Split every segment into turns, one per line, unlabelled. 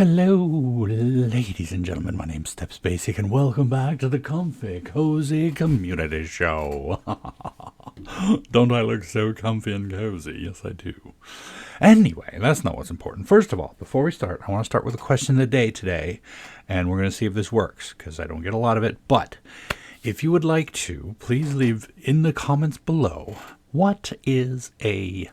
Hello, ladies and gentlemen. My name's StepsBasic, and welcome back to the Comfy Cozy Community Show. Don't I look so comfy and cozy? Yes, I do. Anyway, that's not what's important. First of all, before we start, I want to start with a question of the day today, and we're going to see if this works, because I don't get a lot of it. But if you would like to, please leave in the comments below, what is a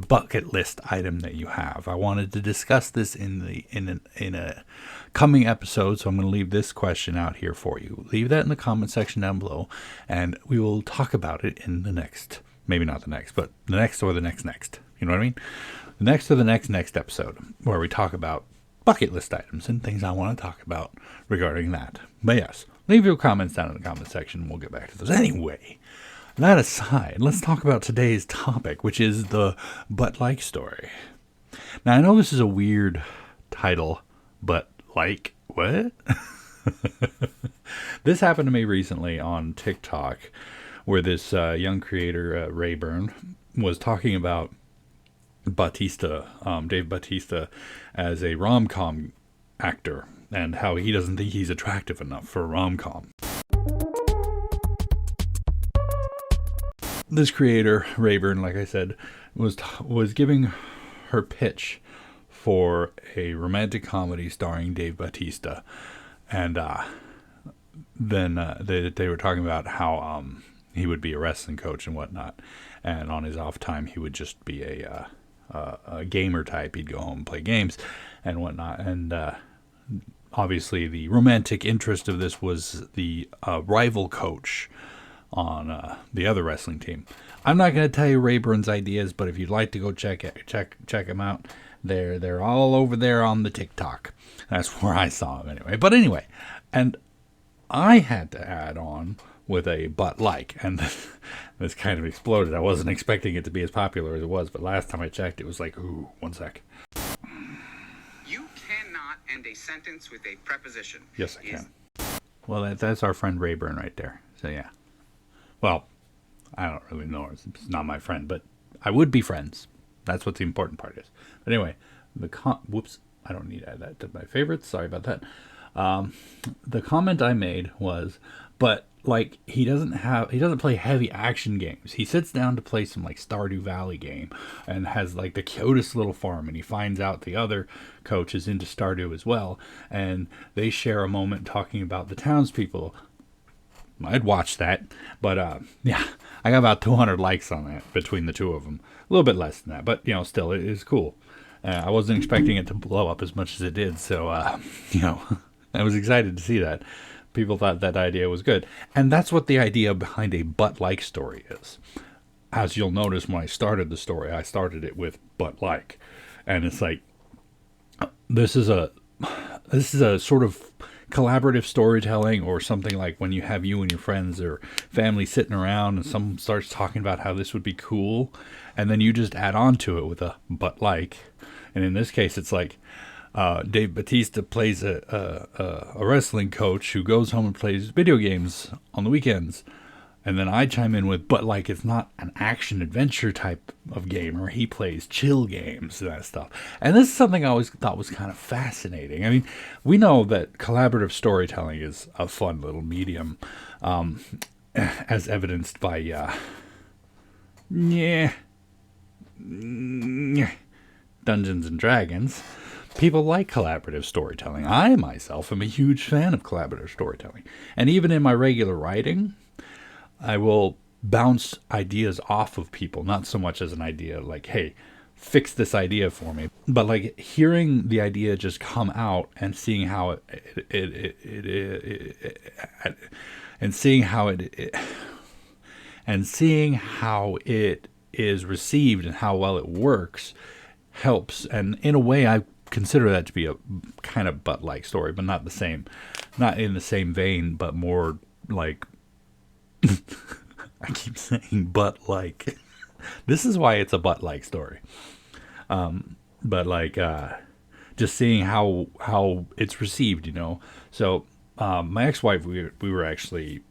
bucket list item that you have. I wanted to discuss this in a coming episode, so I'm going to leave this question out here for you. Leave that in the comment section down below, and we will talk about it in the next, maybe not the next, but the next or the next. You know what I mean? The next or the next episode, where we talk about bucket list items and things I want to talk about regarding that. But yes, leave your comments down in the comment section, and we'll get back to those. Anyway, that aside, let's talk about today's topic, which is the but-like story. Now, I know this is a weird title, but like, what? This happened to me recently on TikTok, where this young creator, Rayburn, was talking about Dave Bautista, as a rom-com actor, and how he doesn't think he's attractive enough for a rom-com. This creator, Rayburn, like I said, was giving her pitch for a romantic comedy starring Dave Bautista, and then they were talking about how he would be a wrestling coach and whatnot, and on his off time he would just be a gamer type. He'd go home and play games and whatnot, and obviously the romantic interest of this was the rival coach on the other wrestling team. I'm not going to tell you Rayburn's ideas, but if you'd like to go check them out, they're all over there on the TikTok. That's where I saw them anyway. But anyway, and I had to add on with a but like, and this kind of exploded. I wasn't expecting it to be as popular as it was, but last time I checked, it was like, ooh, one sec.
You cannot end a sentence with a preposition.
Yes, I can. Well, that's our friend Rayburn right there. So yeah. Well, I don't really know her. It's not my friend, but I would be friends. That's what the important part is. But anyway, whoops, I don't need to add that to my favorites. Sorry about that. The comment I made was, but like he doesn't play heavy action games. He sits down to play some like Stardew Valley game and has like the cutest little farm, and he finds out the other coach is into Stardew as well, and they share a moment talking about the townspeople. I'd watch that, but yeah, I got about 200 likes on that between the two of them. A little bit less than that, but still, it is cool. I wasn't expecting it to blow up as much as it did, so I was excited to see that. People thought that idea was good, and that's what the idea behind a but-like story is. As you'll notice, when I started the story, I started it with but-like, and it's like this is a sort of collaborative storytelling, or something like when you have you and your friends or family sitting around and someone starts talking about how this would be cool, and then you just add on to it with a but like. And in this case, it's like Dave Bautista plays a wrestling coach who goes home and plays video games on the weekends. And then I chime in with, but like, it's not an action adventure type of game, or he plays chill games and that stuff. And this is something I always thought was kind of fascinating. I mean, we know that collaborative storytelling is a fun little medium, as evidenced by, Dungeons and Dragons. People like collaborative storytelling. I myself am a huge fan of collaborative storytelling. And even in my regular writing, I will bounce ideas off of people, not so much as an idea like, hey, fix this idea for me, but like hearing the idea just come out and seeing how it is received and how well it works helps. And in a way, I consider that to be a kind of but-like story, but not in the same vein, but more like, I keep saying but like. This is why it's a but-like story. But like, just seeing how it's received, So my ex-wife, we were actually,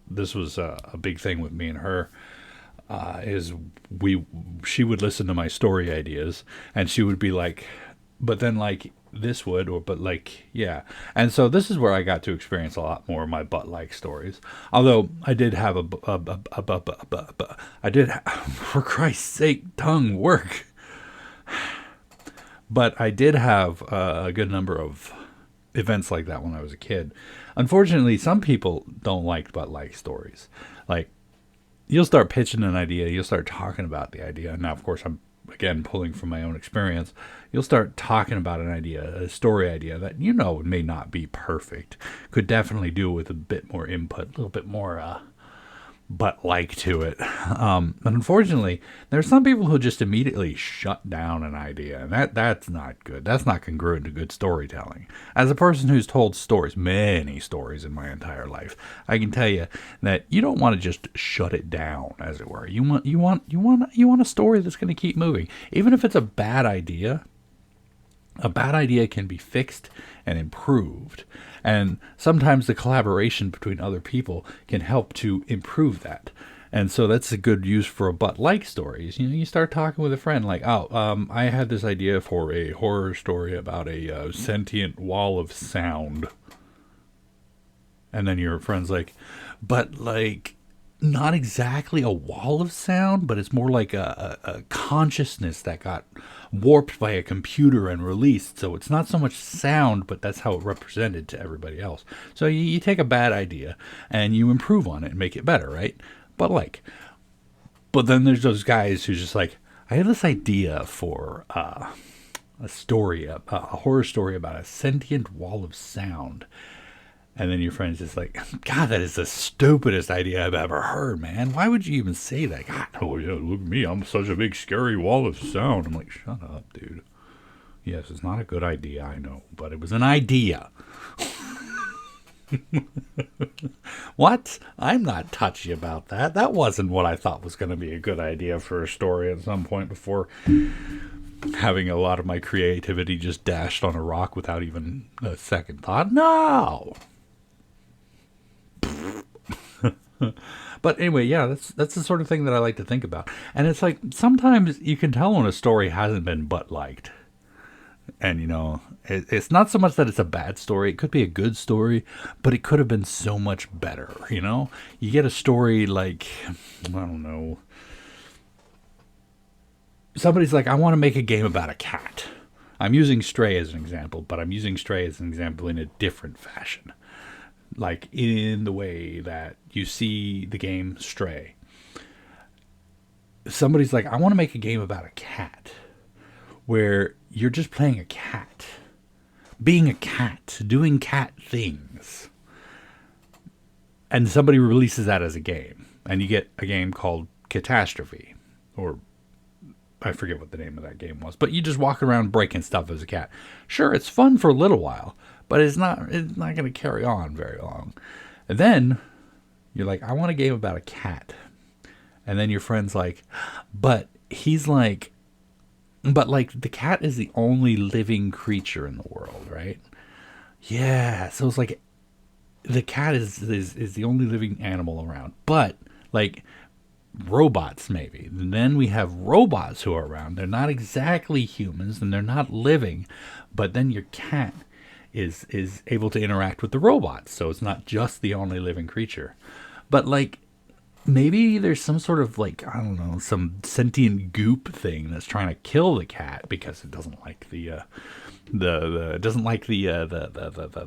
this was a big thing with me and her. is she would listen to my story ideas, and she would be like, but then like this would, or but like, yeah. And so this is where I got to experience a lot more of my butt like stories. Although I did have I did for Christ's sake, tongue work. But I did have a good number of events like that when I was a kid. Unfortunately, some people don't like butt like stories. Like, you'll start pitching an idea, you'll start talking about the idea. Now, of course, I'm again pulling from my own experience. You'll start talking about an idea, a story idea that may not be perfect. Could definitely do with a bit more input, a little bit more but like to it. But unfortunately, there are some people who just immediately shut down an idea, and that's not good. That's not congruent to good storytelling. As a person who's told stories, many stories in my entire life, I can tell you that you don't want to just shut it down, as it were. You want a story that's going to keep moving, even if it's a bad idea. A bad idea can be fixed and improved. And sometimes the collaboration between other people can help to improve that. And so that's a good use for a butt-like stories. You start talking with a friend like, I had this idea for a horror story about a sentient wall of sound. And then your friend's like, but like, not exactly a wall of sound, but it's more like a consciousness that got warped by a computer and released. So it's not so much sound, but that's how it represented to everybody else. So you take a bad idea and you improve on it and make it better, right? But then there's those guys who's just like, I have this idea for a story, a horror story about a sentient wall of sound. And then your friend's just like, God, that is the stupidest idea I've ever heard, man. Why would you even say that? God, oh yeah, look at me. I'm such a big scary wall of sound. I'm like, shut up, dude. Yes, it's not a good idea, I know, but it was an idea. What? I'm not touchy about that. That wasn't what I thought was going to be a good idea for a story at some point before having a lot of my creativity just dashed on a rock without even a second thought. No! But anyway, yeah, that's the sort of thing that I like to think about. And it's like, sometimes you can tell when a story hasn't been but liked. And, it's not so much that it's a bad story. It could be a good story, but it could have been so much better, You get a story like, I don't know. Somebody's like, I want to make a game about a cat. I'm using Stray as an example, but I'm using Stray as an example in a different fashion. Like in the way that you see the game Stray. Somebody's like, I want to make a game about a cat where you're just playing a cat, being a cat, doing cat things. And somebody releases that as a game, and you get a game called Catastrophe, or I forget what the name of that game was, but you just walk around breaking stuff as a cat. Sure, it's fun for a little while, but it's not going to carry on very long. And then you're like, I want a game about a cat. And then your friend's like, but the cat is the only living creature in the world, right? Yeah, so it's like the cat is the only living animal around. But like robots, maybe. And then we have robots who are around. They're not exactly humans and they're not living, but then your cat is able to interact with the robots. So it's not just the only living creature. But like, maybe there's some sort of like, I don't know, some sentient goop thing that's trying to kill the cat because it doesn't like the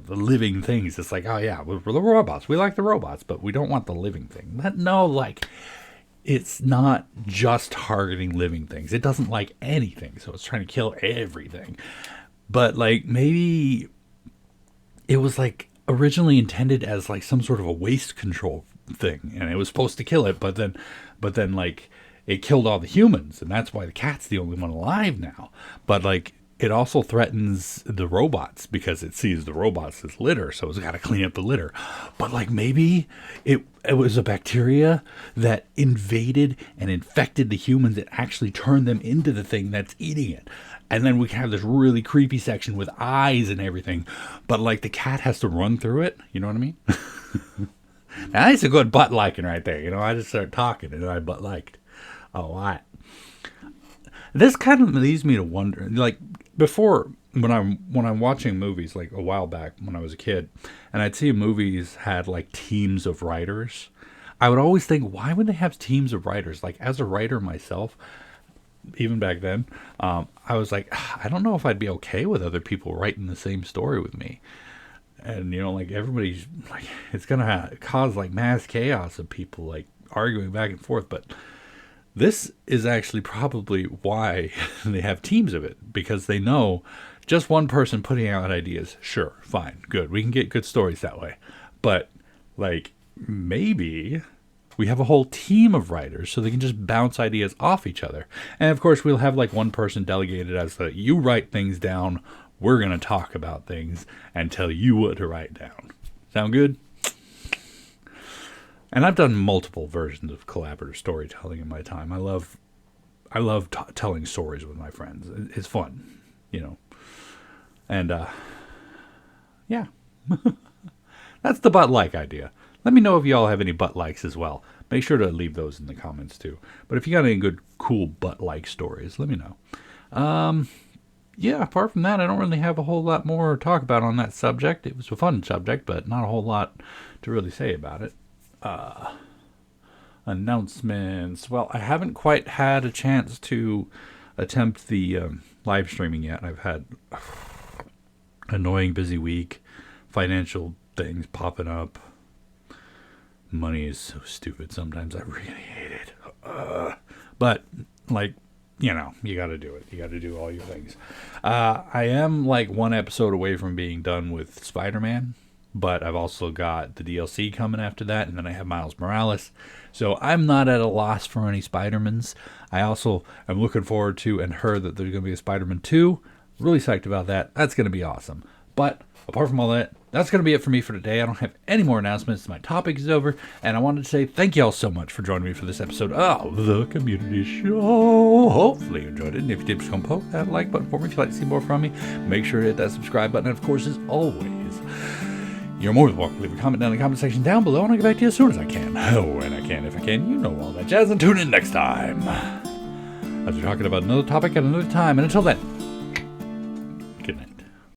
living things. It's like, oh yeah, we're the robots. We like the robots, but we don't want the living thing. It's not just targeting living things. It doesn't like anything, so it's trying to kill everything. But like, maybe it was like originally intended as like some sort of a waste control thing, and it was supposed to kill it, but then like it killed all the humans, and that's why the cat's the only one alive now. But like, it also threatens the robots because it sees the robots as litter, so it's got to clean up the litter. But like, maybe it was a bacteria that invaded and infected the humans and actually turned them into the thing that's eating it. And then we can have this really creepy section with eyes and everything, but like the cat has to run through it. You know what I mean? Now, that's a good butt liking right there. I just started talking and I butt liked. a lot. This kind of leads me to wonder, like before when I'm watching movies, like a while back when I was a kid, and I'd see movies had like teams of writers. I would always think, why would they have teams of writers? Like as a writer myself, even back then, I was like, I don't know if I'd be okay with other people writing the same story with me. And like everybody's like, it's gonna cause like mass chaos of people like arguing back and forth. But this is actually probably why they have teams of it, because they know just one person putting out ideas, sure, fine, good, we can get good stories that way. But like maybe we have a whole team of writers so they can just bounce ideas off each other. And of course, we'll have like one person delegated as the, you write things down, we're going to talk about things and tell you what to write down. Sound good? And I've done multiple versions of collaborative storytelling in my time. I love telling stories with my friends. It's fun, And yeah. That's the butt like idea. Let me know if y'all have any butt likes as well. Make sure to leave those in the comments too. But if you got any good, cool butt like stories, let me know. Yeah, apart from that, I don't really have a whole lot more to talk about on that subject. It was a fun subject, but not a whole lot to really say about it. Announcements. Well, I haven't quite had a chance to attempt the live streaming yet. I've had annoying busy week, financial things popping up. Money is so stupid sometimes. I really hate it. But like, you got to do it. You got to do all your things. I am like one episode away from being done with Spider-Man, but I've also got the DLC coming after that, and then I have Miles Morales. So I'm not at a loss for any Spider-Mans. I also am looking forward to and heard that there's going to be a Spider-Man 2. Really psyched about that. That's going to be awesome. But apart from all that, that's going to be it for me for today. I don't have any more announcements. My topic is over, and I wanted to say thank you all so much for joining me for this episode of The Community Show. Hopefully you enjoyed it, and if you did, just come poke that like button for me if you'd like to see more from me. Make sure to hit that subscribe button, and of course, as always, you're more than welcome to leave a comment down in the comment section down below, and I'll get back to you as soon as I can. Oh, when I can, if I can, all that jazz, and tune in next time as we're talking about another topic at another time, and until then,